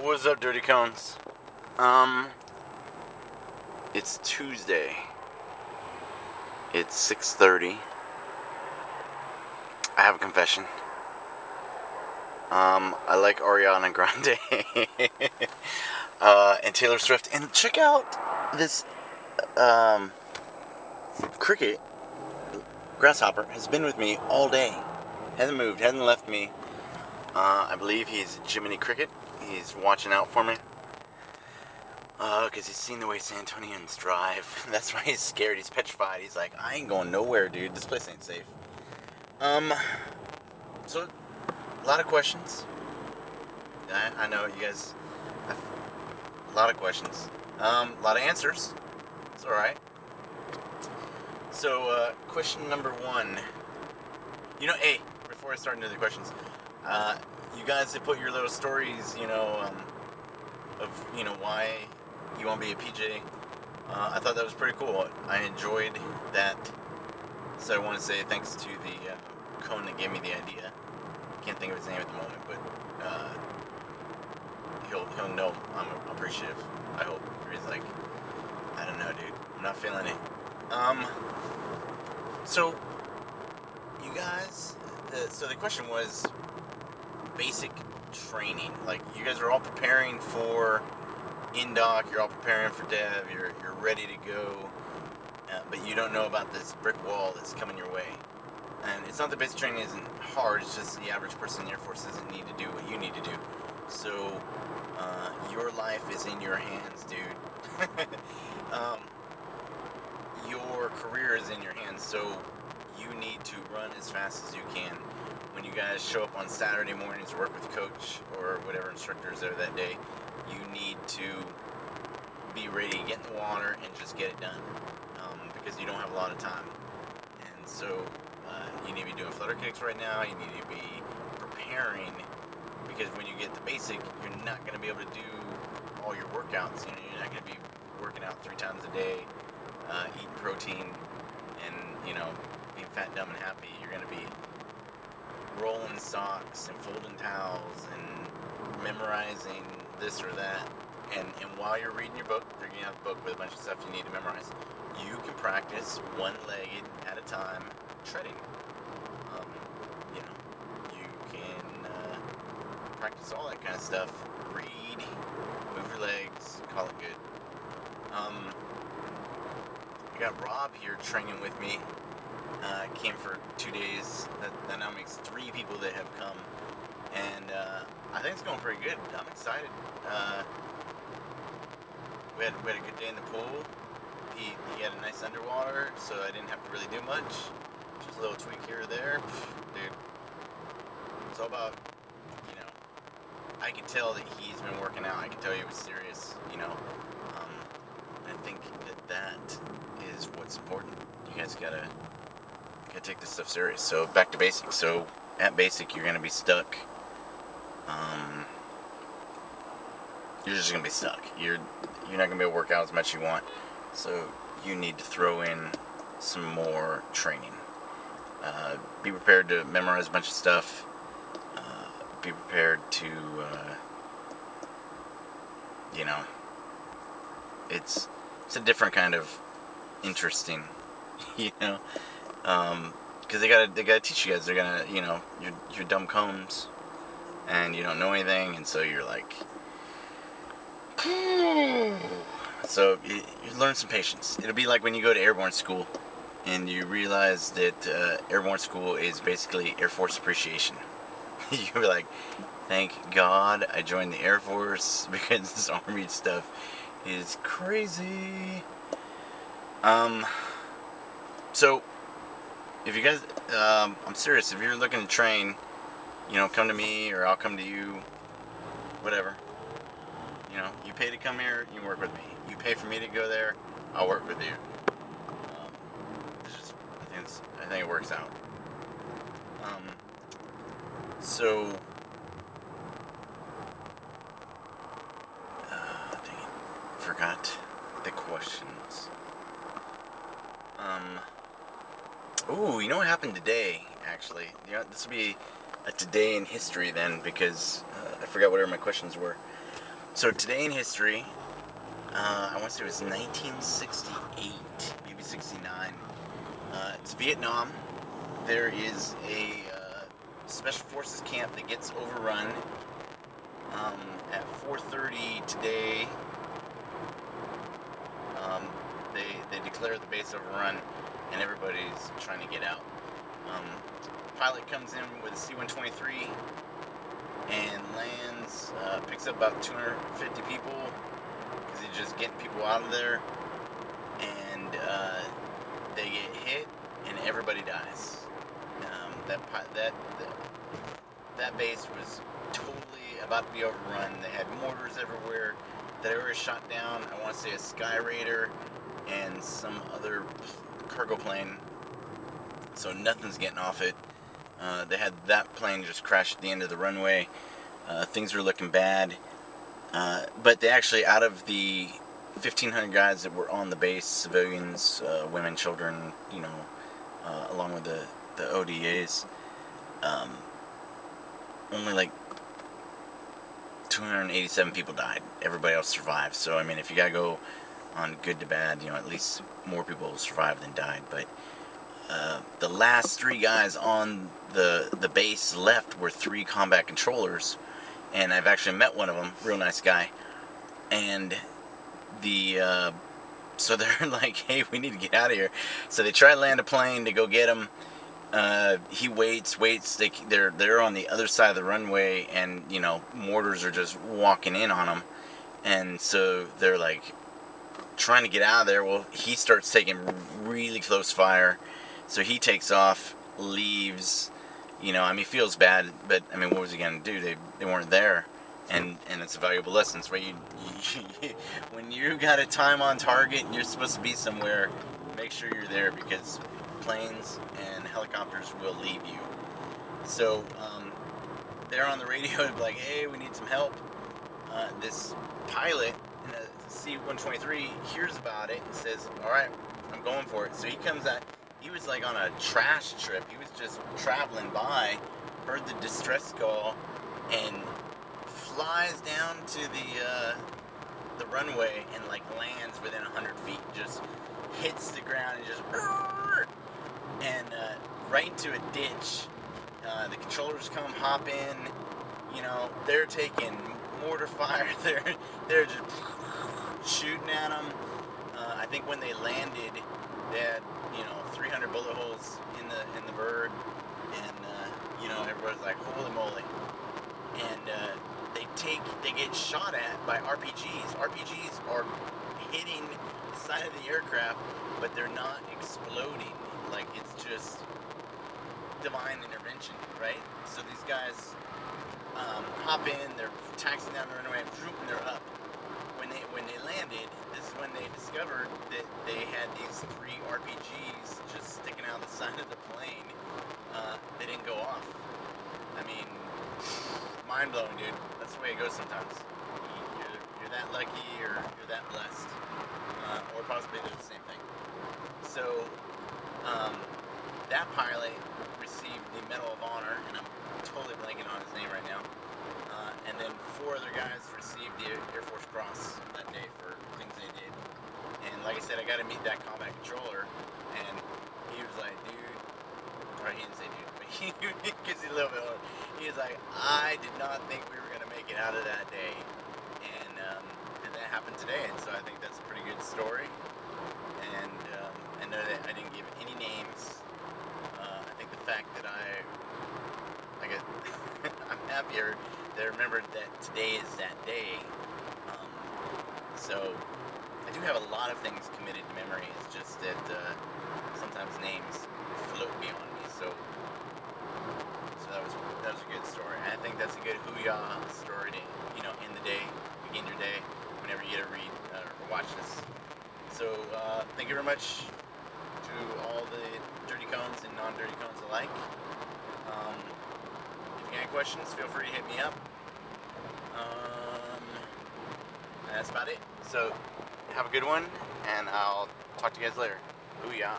What's up, Dirty Cones? It's Tuesday. It's 6:30. I have a confession. I like Ariana Grande and Taylor Swift. And check out this cricket, grasshopper, has been with me all day. Hasn't moved, hasn't left me. I believe he's Jiminy Cricket. He's watching out for me. Because he's seen the way San Antonians drive. That's why he's scared. He's petrified. He's like, I ain't going nowhere, dude. This place ain't safe. So, a lot of questions. I know you guys have a lot of questions. A lot of answers. It's alright. So, question number one. Hey, before I start into the questions, you guys have put your little stories, of, why you want to be a PJ. I thought that was pretty cool. I enjoyed that. So I want to say thanks to the cone that gave me the idea. Can't think of his name at the moment, but he'll know I'm appreciative. I hope. Or he's like, I don't know, dude. I'm not feeling it. So you guys. So the question was basic training. Like, you guys are all preparing for in-doc, you're all preparing for dev, you're ready to go, but you don't know about this brick wall that's coming your way. And it's not that basic training isn't hard, it's just the average person in the Air Force doesn't need to do what you need to do. So, your life is in your hands, dude. Your career is in your hands, so you need to run as fast as you can. When you guys show up on Saturday mornings to work with coach or whatever instructors there that day, you need to be ready to get in the water and just get it done, because you don't have a lot of time. And so you need to be doing flutter kicks right now. You need to be preparing, because when you get the basic, you're not going to be able to do all your workouts. You're not going to be working out 3 times a day, eating protein, and being fat, dumb, and happy. You're going to be rolling socks and folding towels and memorizing this or that. And while you're reading your book, they're going to have a book with a bunch of stuff you need to memorize. You can practice one-legged at a time treading. You can practice all that kind of stuff. Read, move your legs, call it good. I got Rob here training with me. Came for 2 days. That now makes 3 people that have come. And I think it's going pretty good. I'm excited. We had a good day in the pool. He had a nice underwater, so I didn't have to really do much. Just a little tweak here or there. Dude, it's all about, I could tell that he's been working out. I could tell he was serious, I think that is what's important. You guys gotta take this stuff serious. So back to basics. So at basic, you're gonna be stuck. You're just gonna be stuck. You're not gonna be able to work out as much as you want. So you need to throw in some more training. Be prepared to memorize a bunch of stuff. Be prepared to, it's a different kind of interesting, because they gotta teach you guys. They're gonna, you're dumb cones, and you don't know anything, and so you're like, so you learn some patience. It'll be like when you go to airborne school, and you realize that airborne school is basically Air Force appreciation. You're like, thank God I joined the Air Force, because this Army stuff is crazy. So, if you guys, I'm serious, if you're looking to train, come to me, or I'll come to you, whatever. You pay to come here, you work with me. You pay for me to go there, I'll work with you. I think it works out. So, dang it, forgot the questions. Ooh, you know what happened today, actually? This will be today in history then, because I forgot whatever my questions were. So today in history, I want to say it was 1968, maybe 69. It's Vietnam. There is a special forces camp that gets overrun at 4:30 today. They declare the base overrun, and everybody's trying to get out. Pilot comes in with a C-123 and lands, picks up about 250 people because he's just getting people out of there, and they get hit and everybody dies. That base was totally about to be overrun. They had mortars everywhere. They were shot down. I want to say a Sky Raider and some other cargo plane. So nothing's getting off it. They had that plane just crash at the end of the runway. Things were looking bad. But they actually, out of the 1,500 guys that were on the base, civilians, women, children, along with the ODAs, only like 287 people died. Everybody else survived. So, I mean, if you gotta go on good to bad, at least more people survived than died. But the last 3 guys on the base left were 3 combat controllers, and I've actually met one of them, real nice guy. And so they're like, hey, we need to get out of here. So they try to land a plane to go get him. He waits. They're on the other side of the runway, and mortars are just walking in on him, and so they're like trying to get out of there. Well, he starts taking really close fire, so he takes off, leaves. Feels bad, but I mean, what was he gonna do? They weren't there, and it's a valuable lesson. It's right. When you got a time on target and you're supposed to be somewhere, make sure you're there, because planes and helicopters will leave you. So they're on the radio like, hey, we need some help. This pilot in a C-123 hears about it and says, all right, I'm going for it. So he comes out. He was like on a trash trip. He was just traveling by, heard the distress call, and flies down to the runway and like lands within 100 feet. Just hits the ground and just right into a ditch. The controllers come, hop in. They're taking mortar fire. They're just shooting at them. I think when they landed, they had 300 bullet holes in the bird, and everybody's like, holy moly. And they get shot at by RPGs. RPGs are hitting the side of the aircraft, but they're not exploding. Like, it's just divine intervention, right? So these guys hop in, they're taxiing down the runway, and they're up. When they landed, this is when they discovered that they had these 3 RPGs just sticking out the side of the plane. They didn't go off. I mean, mind blowing, dude. That's the way it goes sometimes. You're that lucky, or you're that blessed, or possibly they're the same thing. So that pilot received the Medal of Honor, and I'm totally blanking on his name right now. And then 4 other guys received the Air Force Cross that day for things they did. And like I said, I got to meet that combat controller, and he was like, dude, or he didn't say dude, but he gives you a little bit older. He was like, I did not think we were going to make it out of that day. And that happened today, and so I think that's a pretty good story. And I know that I didn't give any names. I think the fact that I'm happier that I remembered that today is that day. So I do have a lot of things committed to memory. It's just that sometimes names float beyond me. So that was a good story. And I think that's a good hoo-yah story to end the day, begin your day, whenever you get to read or watch this. So thank you very much to all the dirty cones and non-dirty cones alike. If you got any questions, feel free to hit me up. That's about it. So have a good one, and I'll talk to you guys later. Booyah.